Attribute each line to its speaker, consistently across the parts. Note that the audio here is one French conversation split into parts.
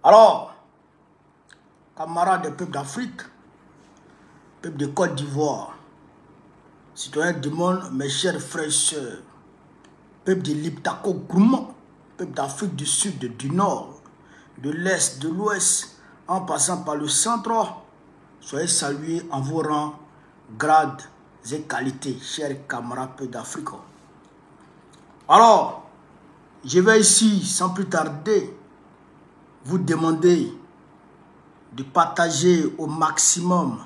Speaker 1: Alors, camarades des peuples d'Afrique, peuple de Côte d'Ivoire, citoyens du monde, mes chers frères et sœurs, peuple de l'Iptako Gourmand, peuple d'Afrique du Sud, du Nord, de l'Est, de l'Ouest, en passant par le centre, soyez salués en vos rangs, grades et qualités, chers camarades peuples d'Afrique. Alors, je vais ici, sans plus tarder, vous demander de partager au maximum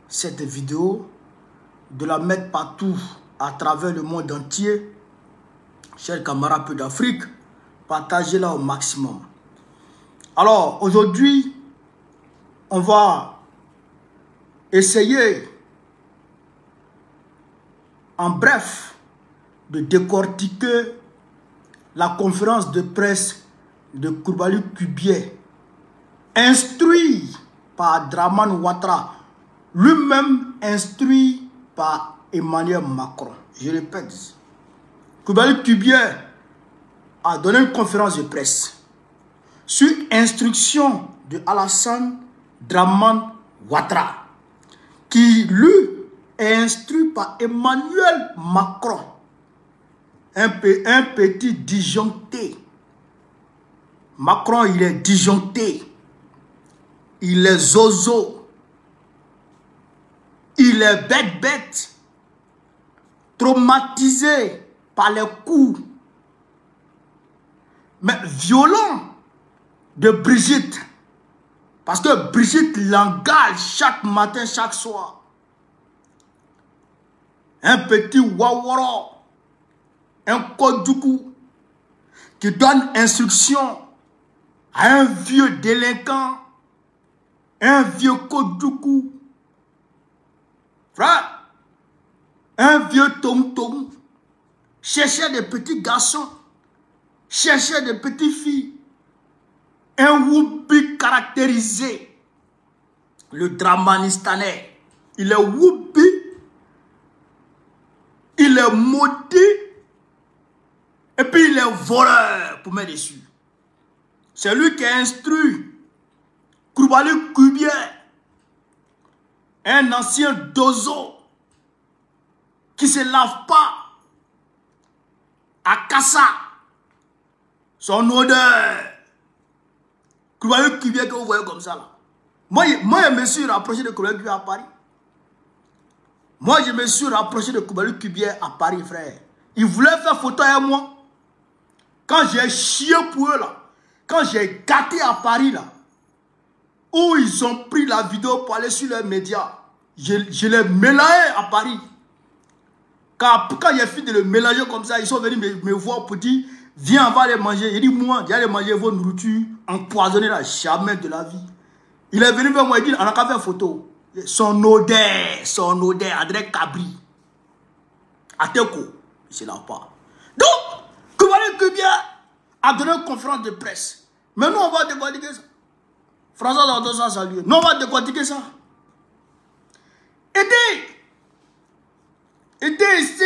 Speaker 1: cette vidéo, de la mettre partout à travers le monde entier. Chers camarades peuples d'Afrique, partagez-la au maximum. Alors, aujourd'hui, on va essayer, en bref, de décortiquer la conférence de presse de Coulibaly Kubié, instruit par Dramane Ouattara, lui-même instruit par Emmanuel Macron. Je répète, Coulibaly Kubié a donné une conférence de presse sur instruction de Alassane Dramane Ouattara, qui lui est instruit par Emmanuel Macron, un petit disjoncté. Macron, il est disjoncté, il est zozo, il est bête, traumatisé par les coups, mais violents de Brigitte. Parce que Brigitte l'engage chaque matin, chaque soir. Un petit waworo, un kodoukou, qui donne instruction à un vieux délinquant, un vieux kodoukou, frère, un vieux tom-tom, chercher des petits garçons, chercher des petites filles, un woubi caractérisé, le dramanistanais, il est woubi, il est maudit, et puis il est voleur pour mettre dessus. C'est lui qui a instruit Coulibaly Kubié, un ancien dozo qui ne se lave pas à Kassa, son odeur. Coulibaly Kubié que vous voyez comme ça là. Moi, je me suis rapproché de Coulibaly Kubié à Paris. Moi, je me suis rapproché de Coulibaly Kubié à Paris, frère. Ils voulaient faire photo avec moi. Quand j'ai chié pour eux là, quand j'ai gâté à Paris là, où ils ont pris la vidéo pour aller sur les médias, je l'ai mélangé à Paris. Quand j'ai fini de le mélanger comme ça, ils sont venus me voir pour dire, viens, on va aller manger. J'ai dit, moi, j'allais manger vos nourritures empoisonnées là, jamais de la vie. Il est venu vers moi et dit, on a qu'à faire photo. Son odeur, André Cabri. Ateko, il ne se lave pas. Donc, Coulibaly Kubié a donné une conférence de presse. Mais nous, on va décortiquer ça. François Danton s'en salue. Nous, on va décortiquer ça. Et ici,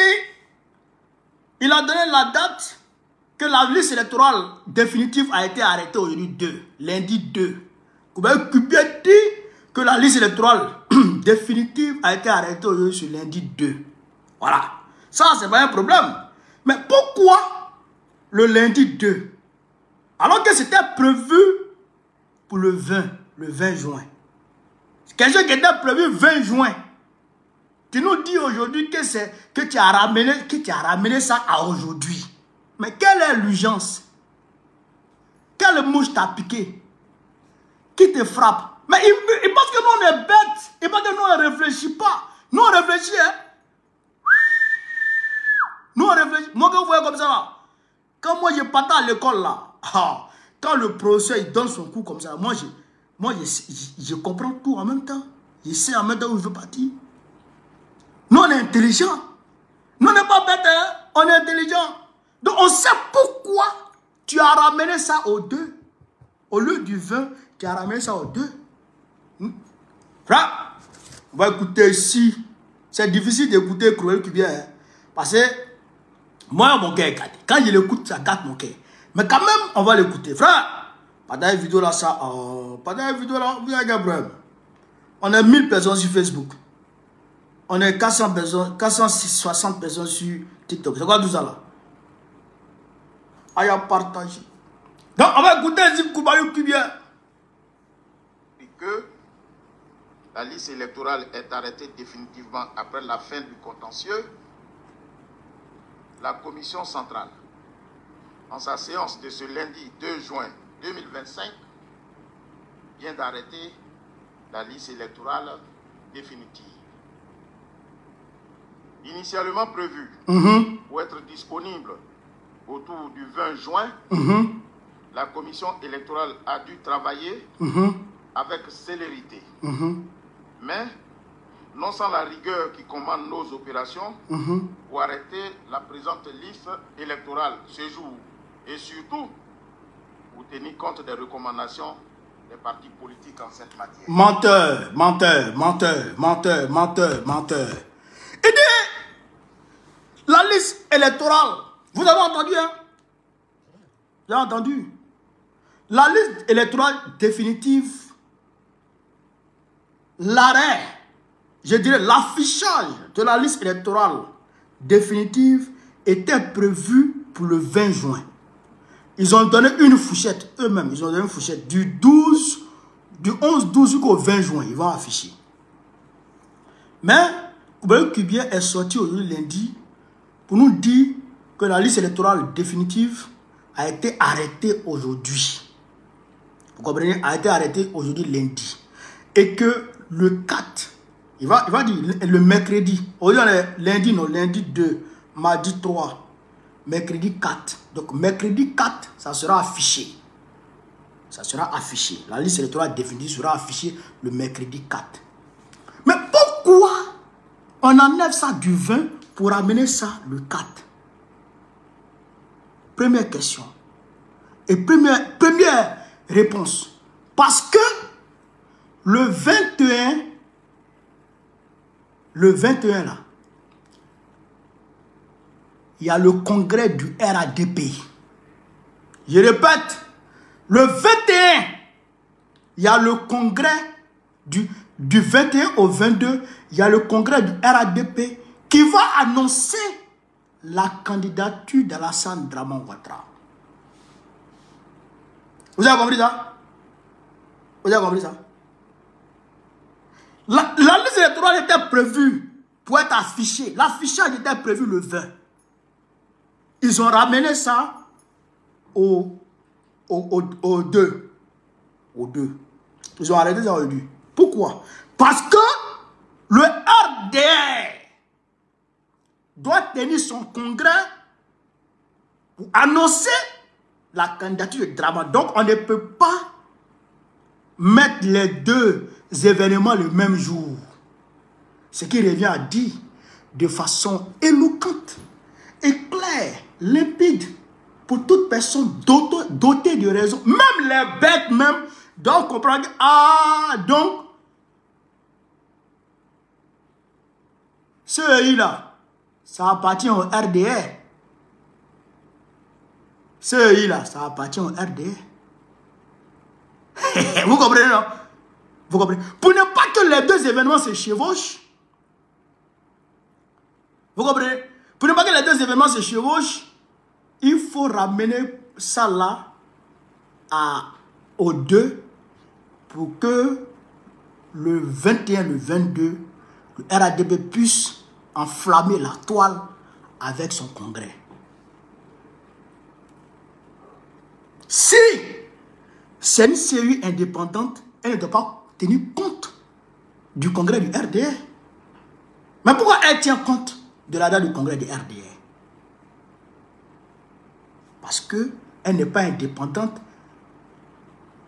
Speaker 1: il a donné la date que la liste électorale définitive a été arrêtée aujourd'hui lundi 2. Coulibaly Kubié dit que la liste électorale définitive a été arrêtée aujourd'hui sur lundi 2. Voilà. Ça, c'est pas un problème. Mais pourquoi le lundi 2? Alors que c'était prévu pour le 20 juin. Quelque chose qui était prévu 20 juin. Tu nous dis aujourd'hui que tu as ramené ça à aujourd'hui. Mais quelle est l'urgence? Quelle mouche t'a piqué? Qui te frappe? Mais il pense que nous on est bêtes. Il pense que nous on ne réfléchit pas. Nous on réfléchit, hein? Nous on réfléchit. Moi, quand vous voyez comme ça là, quand moi je partais à l'école là, quand le professeur il donne son cours comme ça, moi je comprends tout en même temps. Je sais en même temps où je veux partir. Nous on est intelligents. Nous on n'est pas bêtes, hein? On est intelligents. Donc on sait pourquoi tu as ramené ça au 2. Au lieu du 20, tu as ramené ça au 2. Frère, on va écouter ici. C'est difficile d'écouter Coulibaly Kubié, hein? Parce que moi, mon cœur est gâté. Quand je l'écoute, ça gâte mon cœur. Mais quand même, on va l'écouter. Frère, Pendant une vidéo là, ça. Pendant une vidéo là, vous avez un problème. On est 1000 personnes sur Facebook. On est 400 personnes, 460 personnes sur TikTok. C'est quoi tout ça là? Aïe à partager. Donc, on va écouter Zip Koubayou qui vient.
Speaker 2: Et que la liste électorale est arrêtée définitivement après la fin du contentieux, la commission centrale, en sa séance de ce lundi 2 juin 2025, vient d'arrêter la liste électorale définitive. Initialement prévue pour être disponible autour du 20 juin, la commission électorale a dû travailler avec célérité. Mais non sans la rigueur qui commande nos opérations pour arrêter la présente liste électorale ce jour et surtout pour tenir compte des recommandations des partis politiques en cette matière.
Speaker 1: Menteur, menteur, menteur, menteur, menteur, menteur. Il dit la liste électorale. Vous avez entendu, hein? Vous avez entendu? La liste électorale définitive, l'arrêt, je dirais l'affichage de la liste électorale définitive était prévu pour le 20 juin. Ils ont donné une fourchette, eux-mêmes, ils ont donné une fourchette du 11-12 jusqu'au 20 juin, ils vont afficher. Mais, Koubayou Kubien est sorti aujourd'hui lundi pour nous dire que la liste électorale définitive a été arrêtée aujourd'hui. Vous comprenez? A été arrêtée aujourd'hui lundi. Et que le 4, il va dire le mercredi. Aujourd'hui on est lundi, non, lundi 2, mardi 3, mercredi 4. Donc mercredi 4, ça sera affiché. Ça sera affiché. La liste électorale définitive sera affichée le mercredi 4. Mais pourquoi on enlève ça du 20 pour amener ça le 4? Première question. Et première réponse. Parce que le 21 là, il y a le congrès du RADP. Je répète, le 21, il y a le congrès du 21 au 22, il y a le congrès du RADP qui va annoncer la candidature d'Alassane Draman Ouattara. Vous avez compris ça? Vous avez compris ça? La liste électorale était prévue pour être affichée. L'affichage était prévu le 20. Ils ont ramené ça au 2. Au 2. Ils ont arrêté ça au 2. Pourquoi? Parce que le RDR doit tenir son congrès pour annoncer la candidature de Draman. Donc, on ne peut pas mettre les deux événements le même jour. Ce qui revient à dire de façon éloquente et claire, limpide, pour toute personne dotée de raison. Même les bêtes même doivent comprendre. Ah, donc, ce pays-là, ça appartient au RDR. Ce pays-là, ça appartient au RDR. Vous comprenez, non? Vous comprenez? Pour ne pas que les deux événements se chevauchent. Vous comprenez? Pour ne pas que les deux événements se chevauchent, il faut ramener ça là au 2 pour que le 21, le 22, le RADP puisse enflammer la toile avec son congrès. Si c'est une série indépendante, elle ne doit pas tenir compte du congrès du RDR. Mais pourquoi elle tient compte de la date du congrès du RDR? Parce qu'elle n'est pas indépendante,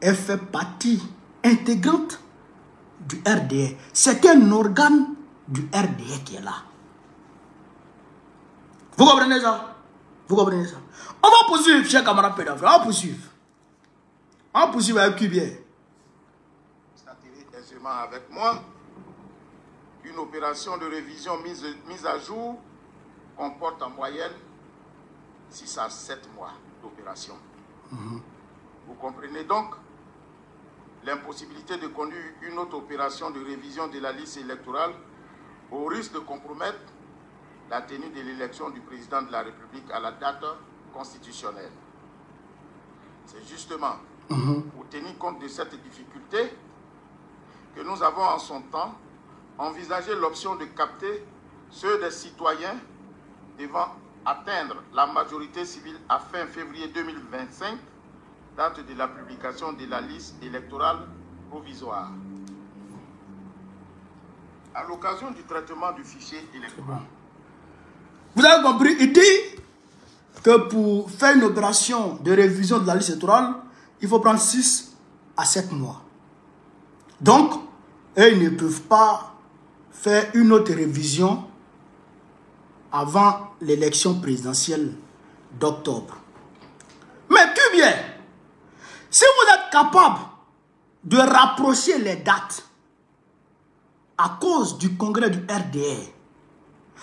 Speaker 1: elle fait partie intégrante du RDR. C'est un organe du RDR qui est là. Vous comprenez ça? Vous comprenez ça? On va poursuivre, chers camarades pédophiles. On va poursuivre. On va poursuivre avec Kubien.
Speaker 2: Constatez aisément avec moi qu'une opération de révision mise à jour comporte en moyenne 6 à 7 mois d'opération. Vous comprenez donc l'impossibilité de conduire une autre opération de révision de la liste électorale au risque de compromettre la tenue de l'élection du président de la République à la date constitutionnelle. C'est justement pour tenir compte de cette difficulté que nous avons en son temps envisagé l'option de capter ceux des citoyens devant atteindre la majorité civile à fin février 2025, date de la publication de la liste électorale provisoire. À l'occasion du traitement du fichier électoral.
Speaker 1: Vous avez compris, il dit que pour faire une opération de révision de la liste électorale, il faut prendre 6 à 7 mois. Donc, ils ne peuvent pas faire une autre révision avant l'élection présidentielle d'octobre. Mais que bien, si vous êtes capable de rapprocher les dates à cause du congrès du RDR,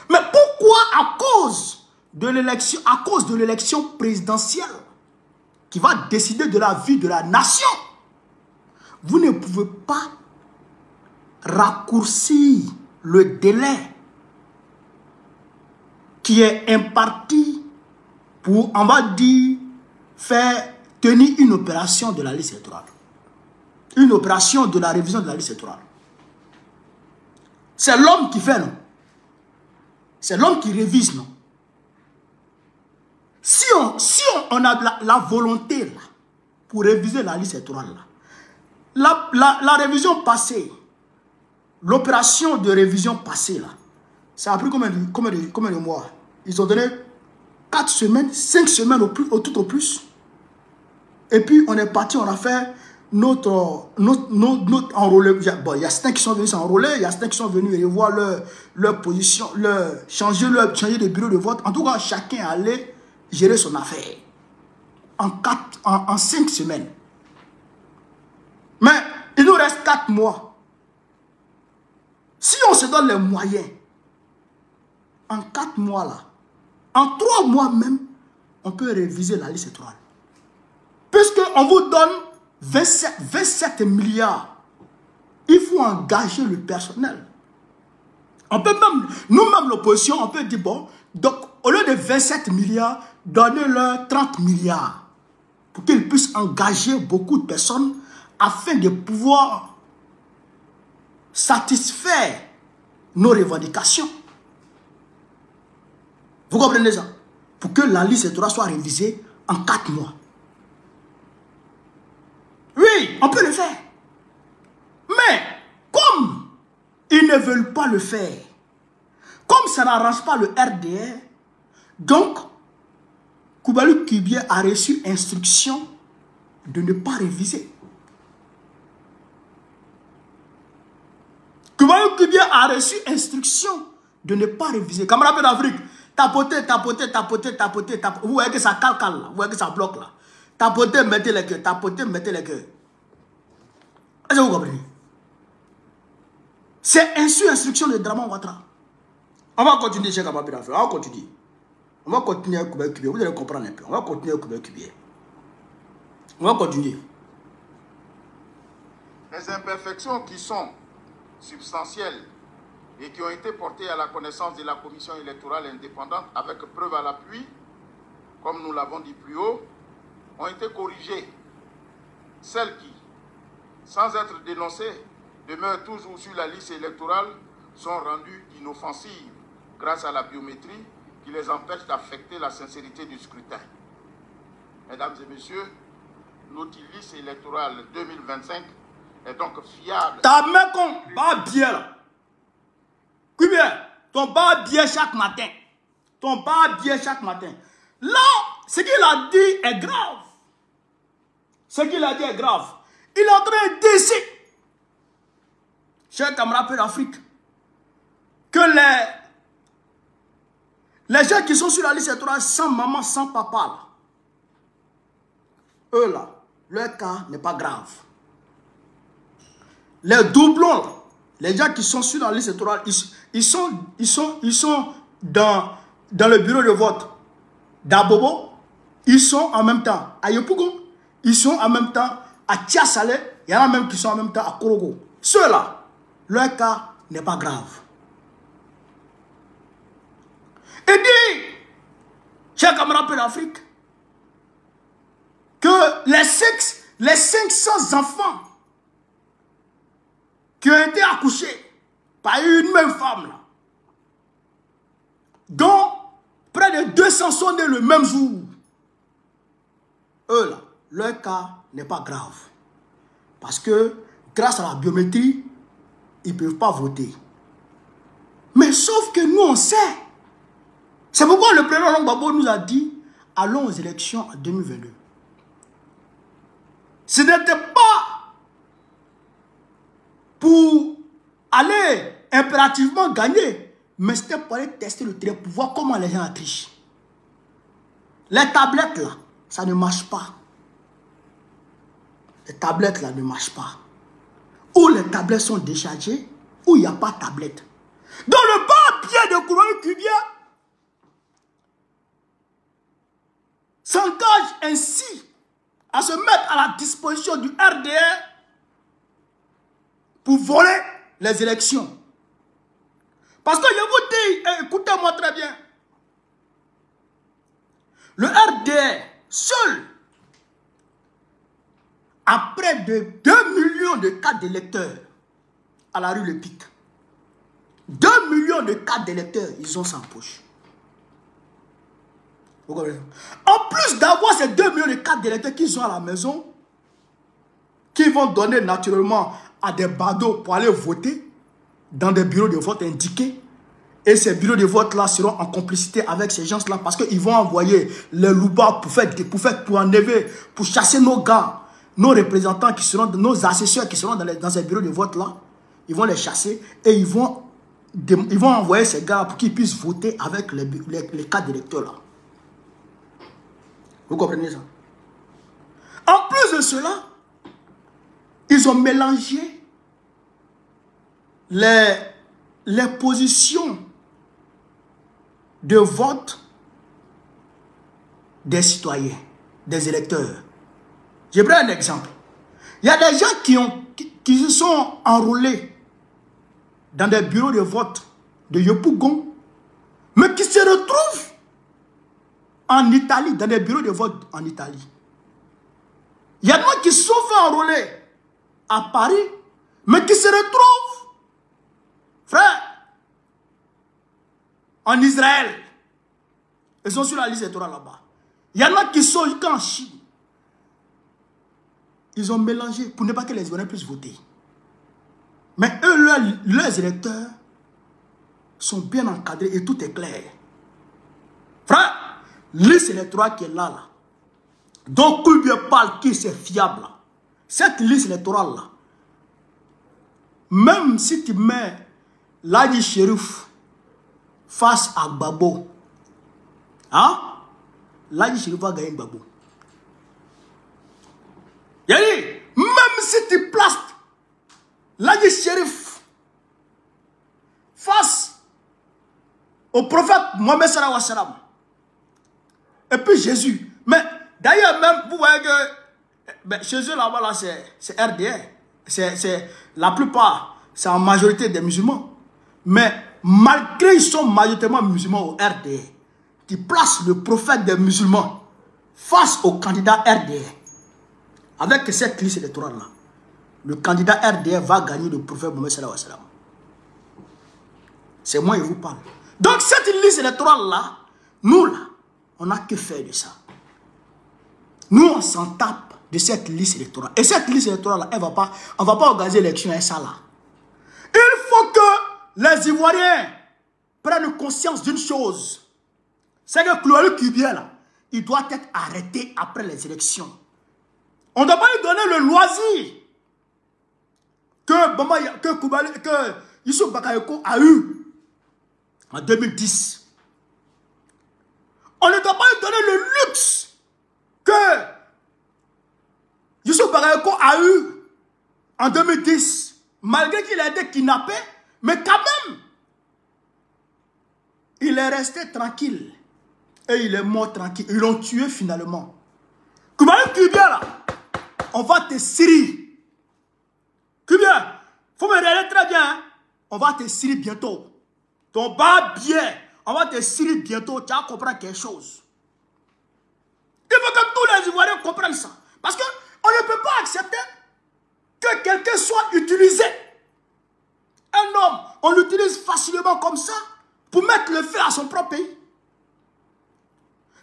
Speaker 1: mais pourquoi à cause de l'élection présidentielle qui va décider de la vie de la nation, vous ne pouvez pas raccourcir le délai qui est imparti pour, on va dire, faire tenir une opération de la liste électorale. Une opération de la révision de la liste électorale. C'est l'homme qui fait, non? C'est l'homme qui révise, non? Si on a la volonté là, pour réviser la liste électorale, là, la révision passée, l'opération de révision passée, là, ça a pris combien de mois? Ils ont donné 4 semaines, 5 semaines tout au plus. Et puis on est parti, on a fait notre enrôlé. Bon, il y a certains qui sont venus s'enrôler, il y a certains qui sont venus revoir leur position, changer de bureau de vote. En tout cas, chacun allait gérer son affaire en 5 semaines. Mais il nous reste 4 mois. Si on se donne les moyens, en 4 mois là, en 3 mois même, on peut réviser la liste électorale. Puisqu'on vous donne 27 milliards, il faut engager le personnel. On peut même, nous-mêmes l'opposition, on peut dire, bon, donc au lieu de 27 milliards, donnez-leur 30 milliards pour qu'ils puissent engager beaucoup de personnes afin de pouvoir satisfaire nos revendications. Vous comprenez ça? Pour que la liste électorale soit révisée en 4 mois. Oui, on peut le faire. Mais, comme ils ne veulent pas le faire, comme ça n'arrange pas le RDR, donc, Koubalou Kibie a reçu instruction de ne pas réviser. Koubalou Kibie a reçu instruction de ne pas réviser. Camarade d'Afrique, tapoter. Vous voyez que ça cale là, vous voyez que ça bloque là. Tapoter, mettez les cœurs, tapoter, mettez les cœurs. Est-ce que vous comprenez? C'est instruction de Draman Ouattara. On va continuer chez Kamabi d'Afrique, on va continuer. On va continuer avec Koubalou Kibie, vous allez comprendre un peu. On va continuer avec Koubalou Kibie. On va continuer.
Speaker 2: Les imperfections qui sont substantielles et qui ont été portées à la connaissance de la commission électorale indépendante avec preuve à l'appui, comme nous l'avons dit plus haut, ont été corrigées. Celles qui, sans être dénoncées, demeurent toujours sur la liste électorale sont rendues inoffensives grâce à la biométrie qui les empêche d'affecter la sincérité du scrutin. Mesdames et messieurs, notre liste électorale 2025 est donc fiable.
Speaker 1: Ta main qu'on bat bien là. Bien, ton bat bien chaque matin. Ton bat bien chaque matin. Là, ce qu'il a dit est grave. Ce qu'il a dit est grave. Il est en train de dire, chers camarades d'Afrique, que les gens qui sont sur la liste électorale sans maman, sans papa, là, eux là, leur cas n'est pas grave. Les doublons, là, les gens qui sont sur la liste électorale, ils sont dans le bureau de vote d'Abobo. Ils sont en même temps à Yopougon. ils sont en même temps à Tiasalé, il y en a même qui sont en même temps à Korogo. Ceux-là, leur cas n'est pas grave. Et dit, chers camarades de l'Afrique, que les 500 enfants qui ont été accouchés par une même femme, là, dont près de 200 sont nés le même jour, eux là, leur cas n'est pas grave. Parce que grâce à la biométrie, ils ne peuvent pas voter. Mais sauf que nous, on sait. C'est pourquoi le président Laurent Gbagbo nous a dit, allons aux élections en 2022. Ce n'était pas pour aller impérativement gagner, mais c'était pour aller tester le terrain, pour voir comment les gens trichent. Les tablettes là, ça ne marche pas. Les tablettes là ne marchent pas. Ou les tablettes sont déchargées, ou il n'y a pas de tablette. Dans le bas pied de Kouroui Kubia s'engage ainsi à se mettre à la disposition du RDR pour voler les élections. Parce que je vous dis, écoutez-moi très bien, le RDR seul a près de 2 millions de cartes d'électeurs à la rue Le Pic. 2 millions de cartes d'électeurs, ils ont ça en poche. Vous comprenez? En plus d'avoir ces 2 millions de cartes d'électeurs qu'ils ont à la maison, qu'ils vont donner naturellement à des badauds pour aller voter dans des bureaux de vote indiqués. Et ces bureaux de vote-là seront en complicité avec ces gens-là parce qu'ils vont envoyer les loupas pour faire tourner, pour chasser nos gars, nos représentants qui seront, nos assesseurs qui seront dans ces bureaux de vote-là. Ils vont les chasser et ils vont envoyer ces gars pour qu'ils puissent voter avec les cartes d'électeurs-là. Vous comprenez ça? En plus de cela, ils ont mélangé les positions de vote des citoyens, des électeurs. Je prends un exemple. Il y a des gens qui se sont enrôlés dans des bureaux de vote de Yopougon, mais qui se retrouvent en Italie, dans des bureaux de vote en Italie. Il y a des gens qui se sont fait enrôler à Paris, mais qui se retrouvent, frère, en Israël. Ils sont sur la liste électorale là-bas. Il y en a qui sont en Chine. Ils ont mélangé pour ne pas que les Ivoiriens puissent voter. Mais eux, leurs électeurs sont bien encadrés et tout est clair. Frère, liste électorale qui est là. Donc, il parle qui c'est fiable là. Cette liste électorale là, même si tu mets Ladi Chérif face à Gbagbo, hein? Ladi Chérif va gagner Gbagbo. Même si tu places Ladi Chérif face au prophète Mohamed Sallallahu Alayhi wa Sallam, et puis Jésus. Mais d'ailleurs, même, vous voyez que chez eux là-bas, là, c'est RDR. C'est la plupart, c'est en majorité des musulmans. Mais malgré ils sont majoritairement musulmans au RDR, qui placent le prophète des musulmans face au candidat RDR. Avec cette liste électorale-là, le candidat RDR va gagner le prophète Mohamed Sallallahu Alayhi wa Sallam. C'est moi qui vous parle. Donc cette liste électorale-là, nous là, on n'a que faire de ça. Nous, on s'en tape de cette liste électorale. Et cette liste électorale-là, on ne va pas organiser l'élection à ça là. Il faut que les Ivoiriens prennent conscience d'une chose. C'est que Kouroui Kubia, là, il doit être arrêté après les élections. On ne doit pas lui donner le loisir que Youssou Bakayoko a eu en 2010. On ne doit pas lui donner le luxe que Youssou Bakayoko a eu en 2010, malgré qu'il a été kidnappé, mais quand même, il est resté tranquille et il est mort tranquille. Ils l'ont tué finalement. Kouroui Kubia là, on va te cirer. Que bien, faut me regarder très bien. Hein? On va te cirer bientôt. Ton bas bien, on va te cirer bientôt. Tu vas comprendre quelque chose. Il faut que tous les Ivoiriens comprennent ça. Parce qu'on ne peut pas accepter que quelqu'un soit utilisé. Un homme, on l'utilise facilement comme ça pour mettre le feu à son propre pays.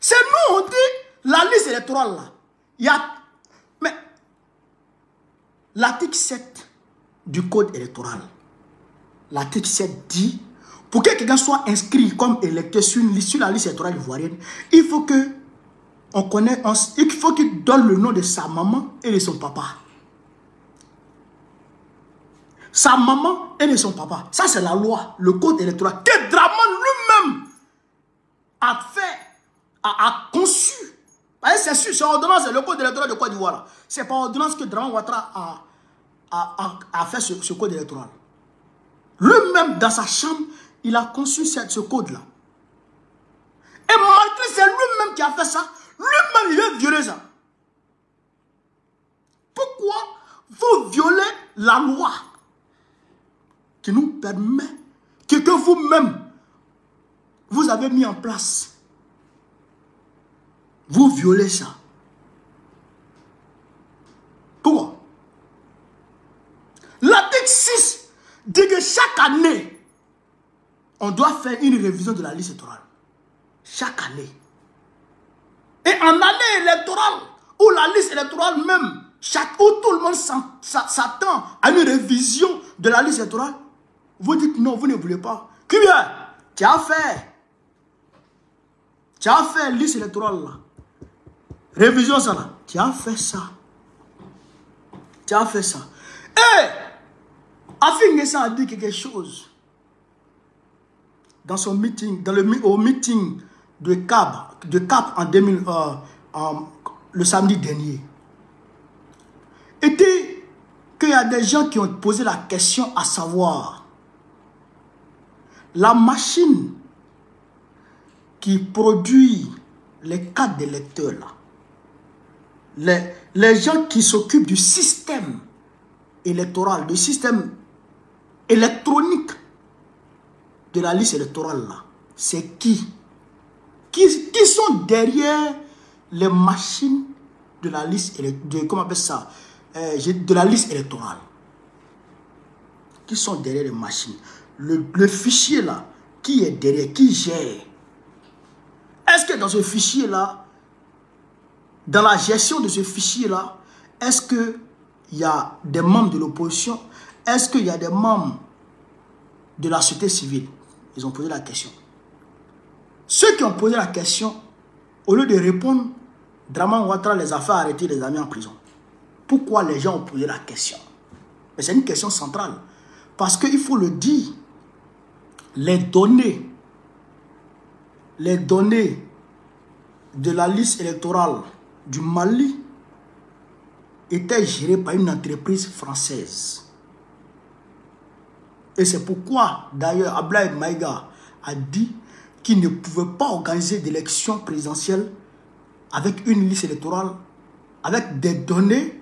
Speaker 1: C'est nous, on dit, la liste électorale là. Il y a... Mais l'article 7 du code électoral, l'article 7 dit, pour que quelqu'un soit inscrit comme électeur sur la liste électorale ivoirienne, il faut que il faut qu'il donne le nom de sa maman et de son papa. Sa maman et de son papa. Ça, c'est la loi, le code électoral que Dramane lui-même a fait, a conçu. C'est sûr, c'est ordonnance, le code électoral de Côte d'Ivoire. C'est par ordonnance que Dramane Ouattara a fait ce code électoral. Lui-même, dans sa chambre, il a conçu ce code-là. Et malgré c'est lui-même qui a fait ça, lui-même, il veut violer ça. Pourquoi vous violez la loi qui nous permet, que vous-même, vous avez mis en place? Vous violez ça. Pourquoi? L'article 6 dit que chaque année, on doit faire une révision de la liste électorale. Chaque année. Et en année électorale, où la liste électorale même, où tout le monde s'attend à une révision de la liste électorale, vous dites non, vous ne voulez pas. Que bien, tu as fait liste électorale là. Révision ça là. Tu as fait ça. Tu as fait ça. Et Afin-N'Guessan a dit quelque chose dans son meeting, au meeting de Cap en le samedi dernier. Était qu'il y a des gens qui ont posé la question à savoir la machine qui produit les cartes d'électeurs là, les gens qui s'occupent du système électoral, du système électronique de la liste électorale là, c'est qui sont derrière les machines de la liste de la liste électorale. Qui sont derrière les machines. Le fichier là, qui est derrière, qui gère? Est-ce que dans ce fichier là, dans la gestion de ce fichier là, est-ce qu'il y a des membres de l'opposition? Est-ce qu'il y a des membres de la société civile? Ils ont posé la question. Ceux qui ont posé la question, au lieu de répondre, Dramane Ouattara les a fait arrêter, les a mis en prison. Pourquoi les gens ont posé la question? Mais c'est une question centrale. Parce qu'il faut le dire, les données de la liste électorale du Mali étaient gérées par une entreprise française. Et c'est pourquoi, d'ailleurs, Ablaye Maïga a dit qu'il ne pouvait pas organiser d'élection présidentielle avec une liste électorale, avec des données,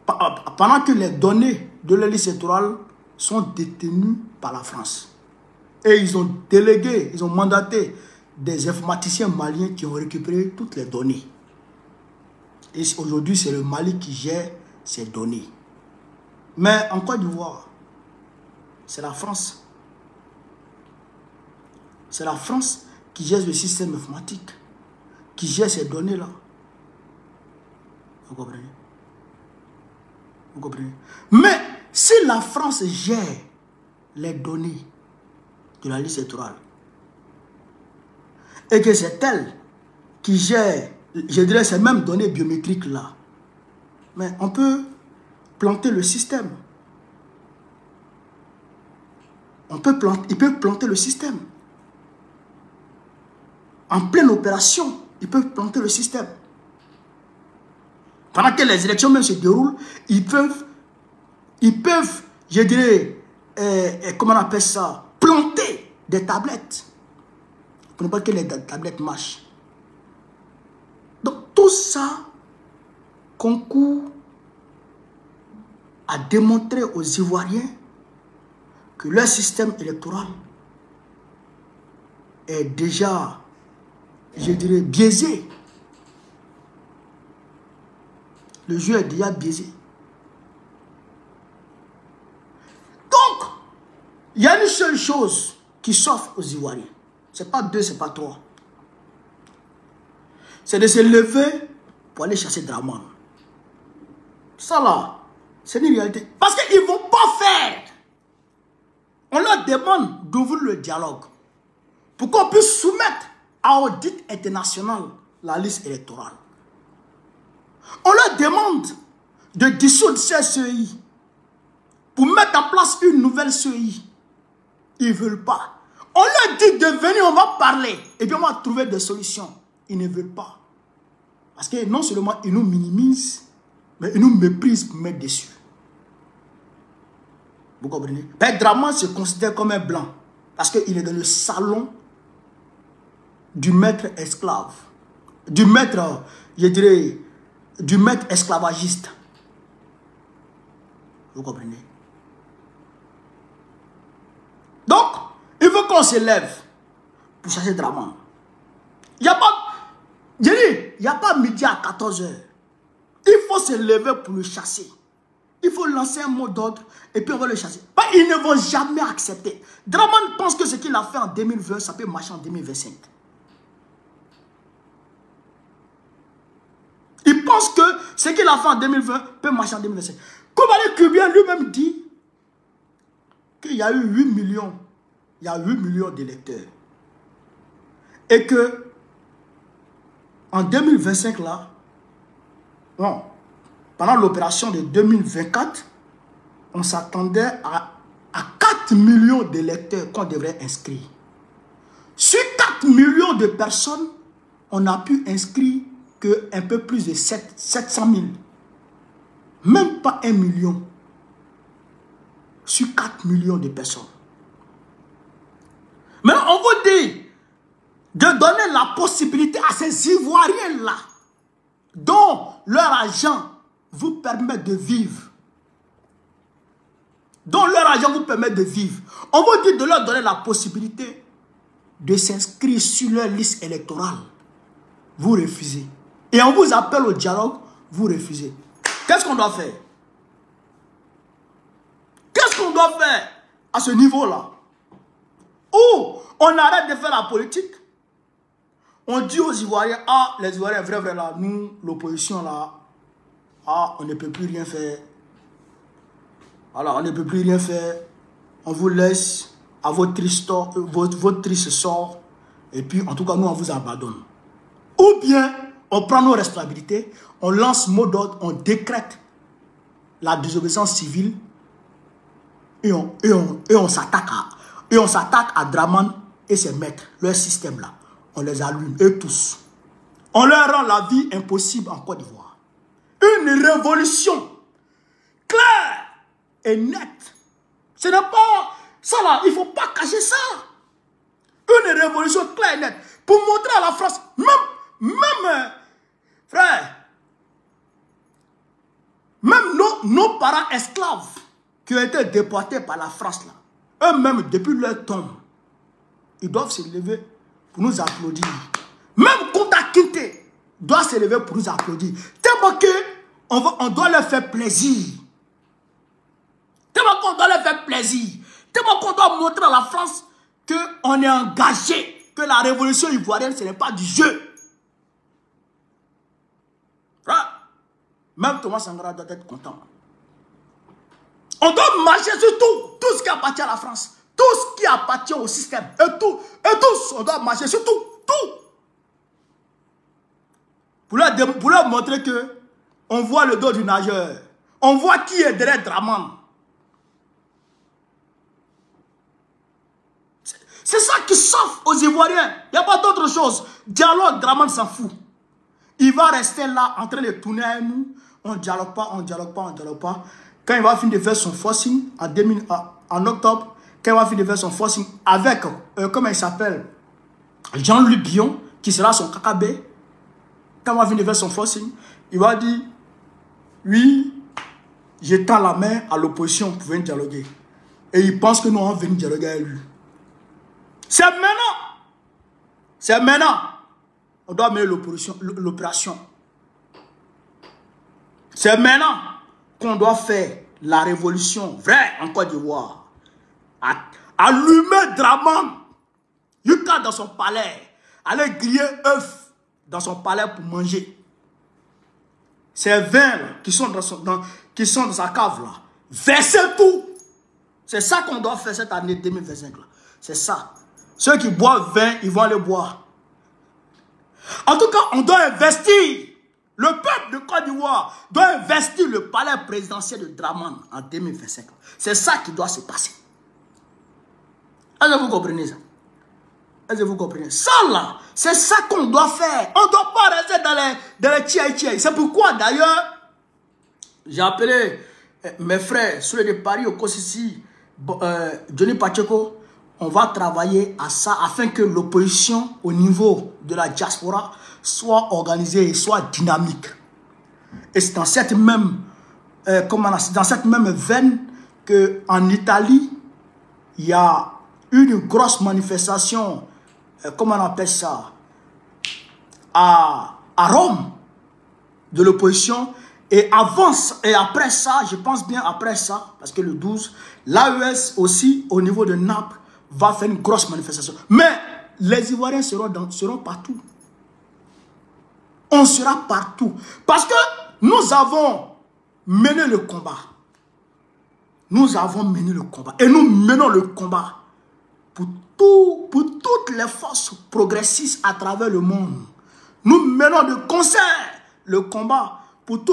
Speaker 1: pendant que les données de la liste électorale sont détenues par la France. Et ils ont délégué, ils ont mandaté des informaticiens maliens qui ont récupéré toutes les données. Et aujourd'hui, c'est le Mali qui gère ces données. Mais en Côte d'Ivoire, c'est la France. C'est la France qui gère le système informatique, qui gère ces données-là. Vous comprenez? Vous comprenez? Mais si la France gère les données de la liste électorale, et que c'est elle qui gère, je dirais, ces mêmes données biométriques-là, mais on peut planter le système. Il peut planter le système. En pleine opération, ils peuvent planter le système. Pendant que les élections même se déroulent, ils peuvent, je dirais, comment on appelle ça, planter des tablettes. Pour ne pas que les tablettes marchent. Donc tout ça concourt a démontré aux Ivoiriens que leur système électoral est déjà, je dirais, biaisé. Le jeu est déjà biaisé. Donc, il y a une seule chose qui s'offre aux Ivoiriens. Ce n'est pas 2, ce n'est pas 3. C'est de se lever pour aller chasser Dramane. Ça là, c'est une réalité. Parce qu'ils ne vont pas faire. On leur demande d'ouvrir le dialogue pour qu'on puisse soumettre à audit international la liste électorale. On leur demande de dissoudre ces CEI pour mettre en place une nouvelle CEI. Ils ne veulent pas. On leur dit de venir, on va parler. Et puis on va trouver des solutions. Ils ne veulent pas. Parce que non seulement ils nous minimisent, mais ils nous méprisent pour mettre dessus. Vous comprenez? Père Dramane se considère comme un blanc. Parce qu'il est dans le salon du maître esclave. Du maître, je dirais, du maître esclavagiste. Vous comprenez? Donc, il faut qu'on se lève pour chasser Dramane. Il n'y a pas, je dis, il n'y a pas midi à 14 h. Il faut se lever pour le chasser. Il faut lancer un mot d'ordre et puis on va le chasser. Ils ne vont jamais accepter. Dramane pense que ce qu'il a fait en 2020, ça peut marcher en 2025. Il pense que ce qu'il a fait en 2020 peut marcher en 2025. Koulibaly Kubien lui-même dit qu'il y a eu 8 millions. Il y a 8 millions d'électeurs. Et que en 2025 là, non, pendant l'opération de 2024, on s'attendait à 4 millions d'électeurs qu'on devrait inscrire. Sur 4 millions de personnes, on a pu inscrire qu'un peu plus de 700 000. Même pas 1 million. Sur 4 millions de personnes. Mais on vous dit de donner la possibilité à ces Ivoiriens-là, dont leur argent vous permet de vivre. Dont leur argent vous permet de vivre. On vous dit de leur donner la possibilité de s'inscrire sur leur liste électorale. Vous refusez. Et on vous appelle au dialogue, vous refusez. Qu'est-ce qu'on doit faire? Qu'est-ce qu'on doit faire à ce niveau-là? Ou on arrête de faire la politique. On dit aux Ivoiriens, ah, les Ivoiriens, vrai, là, nous, l'opposition, là, ah, on ne peut plus rien faire. Voilà, on ne peut plus rien faire. On vous laisse à votre triste sort. Et puis, en tout cas, nous, on vous abandonne. Ou bien, on prend nos responsabilités, on lance mot d'ordre, on décrète la désobéissance civile et on s'attaque à Dramane et ses maîtres, leur système là. On les allume, eux tous. On leur rend la vie impossible en Côte d'Ivoire. Une révolution claire et nette. Ce n'est pas ça là, il ne faut pas cacher ça. Une révolution claire et nette. Pour montrer à la France, frère, même nos parents esclaves qui ont été déportés par la France là, eux-mêmes depuis leur tombe, ils doivent se lever pour nous applaudir. Même Kunta Kinte doit se lever pour nous applaudir. Tellement qu'on doit leur faire plaisir. Tellement qu'on doit leur faire plaisir. Tellement qu'on doit montrer à la France qu'on est engagé, que la révolution ivoirienne, ce n'est pas du jeu. Même Thomas Sankara doit être content. On doit marcher sur tout ce qui appartient à la France. Tout ce qui appartient au système. Et tous, on doit marcher sur tout. Pour leur montrer que on voit le dos du nageur. On voit qui est derrière Dramane. C'est ça qui s'offre aux Ivoiriens. Il n'y a pas d'autre chose. Dialogue, Dramane s'en fout. Il va rester là en train de tourner à nous. On ne dialogue pas. Quand il va finir de faire son forcing en octobre, quand il va finir de faire son forcing avec, comment il s'appelle, Jean-Luc Bion, qui sera son KKB, quand il va finir de faire son forcing, il va dire, oui, je tends la main à l'opposition pour venir dialoguer. Et il pense que nous allons venir dialoguer avec lui. C'est maintenant. C'est maintenant. On doit mener l'opération. C'est maintenant qu'on doit faire la révolution vraie en Côte d'Ivoire. Allumer Dramane Yuka dans son palais. Aller griller œufs dans son palais pour manger. Ces vins là, qui sont dans sa cave là. Versez tout. C'est ça qu'on doit faire cette année 2025 là. C'est ça. Ceux qui boivent vin, ils vont aller boire. En tout cas, on doit investir. Le peuple de Côte d'Ivoire doit investir le palais présidentiel de Dramane en 2025. C'est ça qui doit se passer. Est-ce que vous comprenez ça? Est-ce que vous comprenez? Ça là, c'est ça qu'on doit faire. On ne doit pas rester dans les tchai-tchai. C'est pourquoi d'ailleurs, j'ai appelé mes frères sur le Paris au Kosisi, Johnny Pacheco. On va travailler à ça afin que l'opposition au niveau de la diaspora soit organisée et soit dynamique. Et c'est dans cette même, dans cette même veine qu'en Italie, il y a une grosse manifestation, comment on appelle ça, à Rome, de l'opposition. Et avant et après ça, je pense bien après ça, parce que le 12, l'AES aussi, au niveau de Naples, va faire une grosse manifestation. Mais les Ivoiriens seront partout. On sera partout. Parce que nous avons mené le combat. Nous avons mené le combat. Et nous menons le combat pour toutes les forces progressistes à travers le monde. Nous menons de concert le combat pour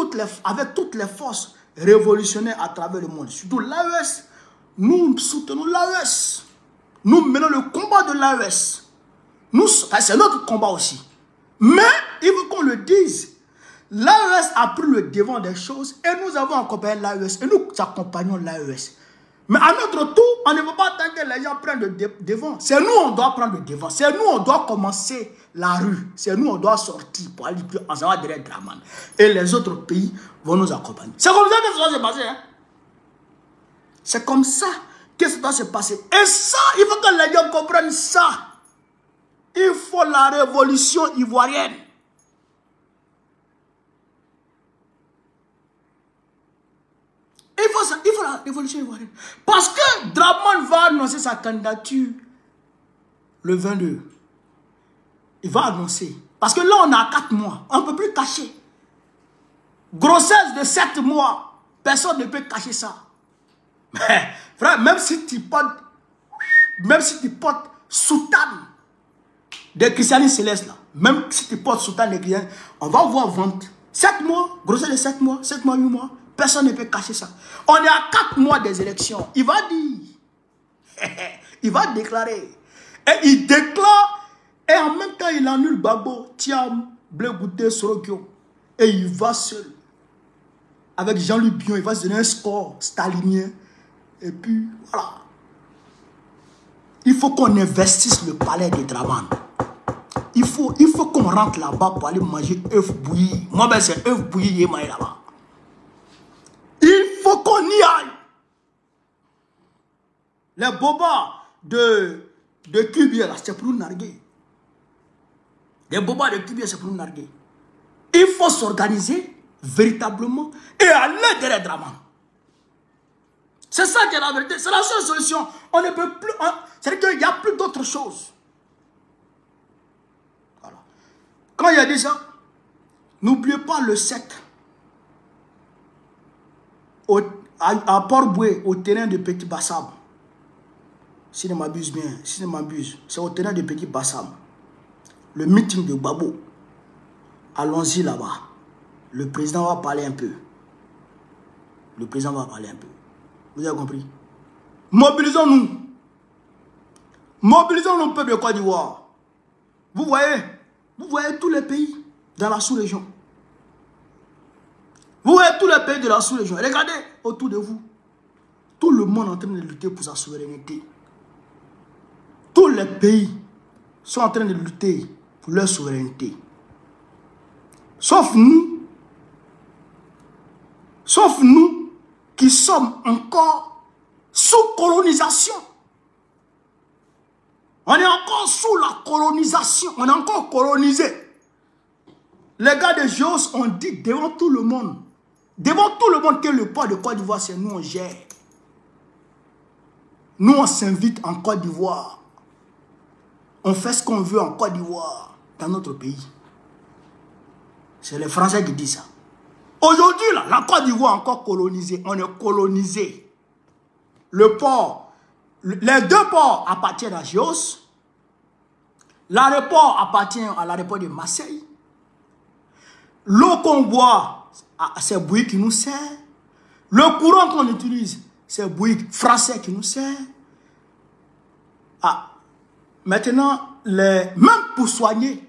Speaker 1: avec toutes les forces révolutionnaires à travers le monde. Surtout l'AES. Nous soutenons l'AES. Nous menons le combat de l'AES. C'est notre combat aussi. Mais il faut qu'on le dise. L'AES a pris le devant des choses et nous avons accompagné l'AES et nous accompagnons l'AES. Mais à notre tour, on ne peut pas attendre que les gens prennent le devant. C'est nous, on doit prendre le devant. C'est nous, on doit commencer la rue. C'est nous, on doit sortir pour aller en savoir derrière Dramane. Et les autres pays vont nous accompagner. C'est comme ça que ça va se passer. Hein? C'est comme ça que ça doit se passer. Et ça, il faut que les gens comprennent ça. Il faut la révolution ivoirienne. Il faut la révolution ivoirienne. Parce que Dramane va annoncer sa candidature le 22. Il va annoncer. Parce que là, on a 4 mois. On ne peut plus cacher. Grossesse de 7 mois. Personne ne peut cacher ça. Mais, frère, même si tu portes soutane des christianistes célestes, là, même si tu portes soutane des christianistes, on va voir vente. 7 mois, grossesse de 7 mois, 7 mois, 8 mois. Personne ne peut cacher ça. On est à 4 mois des élections. Il va dire. Il va déclarer. Et il déclare. Et en même temps, il annule Babo, Thiam, Blé Goudé, Sorokyo. Et il va seul. Avec Jean-Luc Bion, il va se donner un score stalinien. Et puis, voilà. Il faut qu'on investisse le palais de Dramane. Il faut qu'on rentre là-bas pour aller manger œufs bouillis. Moi, ben, c'est œufs bouillis, là-bas. Il faut qu'on y aille. Les bobas de Cubier, là, c'est pour nous narguer. Les bobas de Cubier, c'est pour nous narguer. Il faut s'organiser véritablement et aller derrière Dramane. C'est ça qui est la vérité. C'est la seule solution. On ne peut plus. C'est-à-dire qu'il n'y a plus d'autre chose. Voilà. Quand il a dit ça, n'oubliez pas le 7. À Port-Boué, au terrain de Petit Bassam. Si je ne m'abuse bien, si je ne m'abuse, c'est au terrain de Petit Bassam. Le meeting de Babo. Allons-y là-bas. Le président va parler un peu. Le président va parler un peu. Vous avez compris? Mobilisons-nous. Mobilisons-nous, peuple de Côte d'Ivoire. Vous voyez tous les pays dans la sous-région. Vous voyez tous les pays de la sous-région. Regardez autour de vous. Tout le monde est en train de lutter pour sa souveraineté. Tous les pays sont en train de lutter pour leur souveraineté. Sauf nous. Sauf nous qui sommes encore sous colonisation. On est encore sous la colonisation. On est encore colonisé. Les gars de Géos ont dit devant tout le monde que le port de Côte d'Ivoire, c'est nous, on gère. Nous, on s'invite en Côte d'Ivoire. On fait ce qu'on veut en Côte d'Ivoire, dans notre pays. C'est les Français qui disent ça. Aujourd'hui, la Côte d'Ivoire est encore colonisée. On est colonisé. Le port, les deux ports appartiennent à Géos. L'aéroport appartient à l'aéroport de Marseille. L'eau qu'on boit, c'est Bouygues qui nous sert. Le courant qu'on utilise, c'est Bouygues français qui nous sert. Maintenant, même pour soigner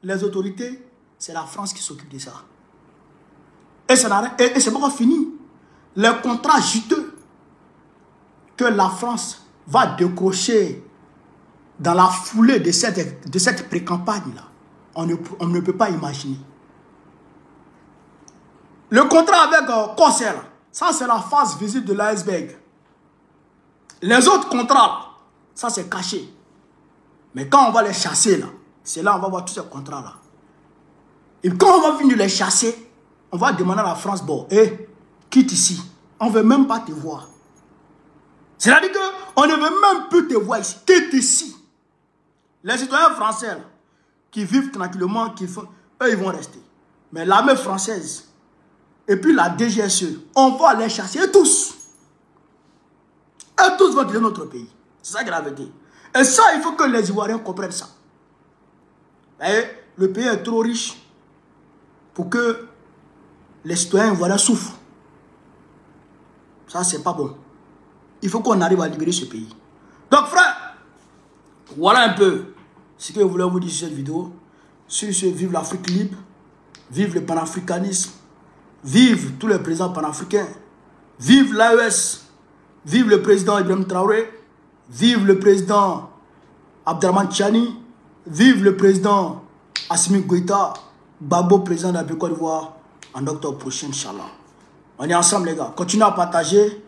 Speaker 1: les autorités, c'est la France qui s'occupe de ça. Et c'est pas encore fini. Les contrats juteux que la France va décrocher dans la foulée de cette pré-campagne-là, on ne peut pas imaginer. Le contrat avec Corsair, ça c'est la phase visible de l'iceberg. Les autres contrats, ça c'est caché. Mais quand on va les chasser là, c'est là on va voir tous ces contrats là. Et quand on va venir les chasser, on va demander à la France, bon, quitte ici. On ne veut même pas te voir. C'est-à-dire qu'on ne veut même plus te voir ici. Quitte ici. Les citoyens français là, qui vivent tranquillement, eux ils vont rester. Mais l'armée française et puis la DGSE, on va les chasser, et tous. Et tous vont quitter notre pays. C'est ça qui est la vérité. Et ça, il faut que les Ivoiriens comprennent ça. Et le pays est trop riche pour que les citoyens ivoiriens souffrent. Ça, c'est pas bon. Il faut qu'on arrive à libérer ce pays. Donc, frère, voilà un peu ce que je voulais vous dire sur cette vidéo. Sur ce, vive l'Afrique libre, vive le panafricanisme, vive tous les présidents panafricains, vive l'AES, vive le président Ibrahim Traoré, vive le président Abdraman Tchani, vive le président Assimi Goïta, Babo, président de la Côte d'Ivoire, en octobre prochain, Inch'Allah. On est ensemble, les gars. Continuez à partager.